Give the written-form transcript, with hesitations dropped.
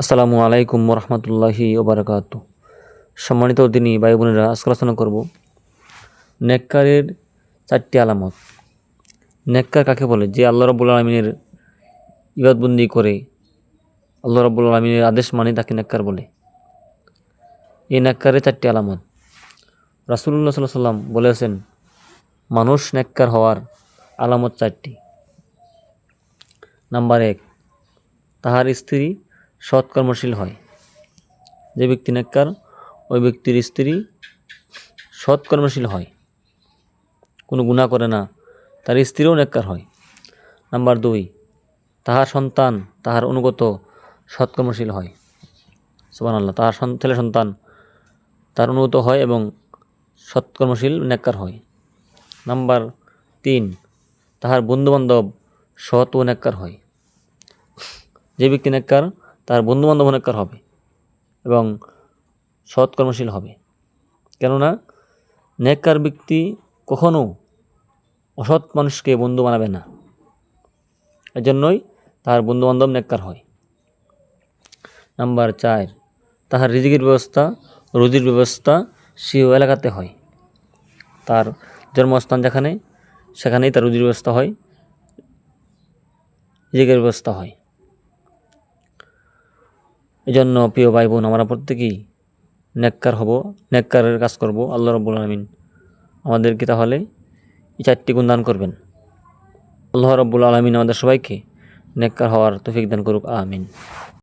আসসালামু আলাইকুম রহমতুল্লাহি ওবারাকাতু। সম্মানিত দিনী ভাই বোনেরা, আজকে আলোচনা করব নেককারের 4টি আলামত। নেককার কাকে বলে? যে আল্লাহ রাব্বুল আলামিনের ইবাদতবন্দি করে, আল্লাহ রাব্বুল আলামিনের আদেশ মানে তাকে নেককার বলে। এই নেককারের 4টি আলামত রাসূলুল্লাহ সাল্লাল্লাহু আলাইহি সাল্লাম বলেছেন, মানুষ নেককার হওয়ার আলামত 4টি। নাম্বার 1, তাহার স্ত্রী সৎকর্মশীল হয়। যে ব্যক্তি নেককার, ওই ব্যক্তির স্ত্রী সৎকর্মশীল হয়, কোনো গুনাহ করে না, তার স্ত্রীও নেককার হয়। নাম্বার 2, তাহার সন্তান তাহার অনুগত সৎকর্মশীল হয়। সুবহানাল্লাহ, তাহার ছেলে সন্তান তার অনুগত হয় এবং সৎকর্মশীল নেককার হয়। নাম্বার 3, তাহার বন্ধুবান্ধব সৎ ও নেককার হয়। যে ব্যক্তি নেককার, তার বন্ধুবান্ধব নেককার হবে এবং সৎকর্মশীল হবে। কেননা নেককার ব্যক্তি কখনো অসৎ মানুষকে বন্ধু বানাবে না, এজন্যই তার বন্ধুবান্ধব নেককার হয়। নাম্বার 4, তাহার রিজিকের ব্যবস্থা, রুজির ব্যবস্থা সেই এলাকাতে হয়। তার জন্মস্থান যেখানে, সেখানেই তার রুজির ব্যবস্থা হয়, রিজিকের ব্যবস্থা হয়। এজন্য প্রিয় ভাই বোন, আমরা প্রত্যেকেই নেককার হব, নেককারের কাজ করব। আল্লাহ রাব্বুল আলামিন আমাদেরকে তাহলে এই 4টি গুণ দান করবেন। আল্লাহ রাব্বুল আলামিন আমাদের সবাইকে নেককার হওয়ার তৌফিক দান করুক, আমিন।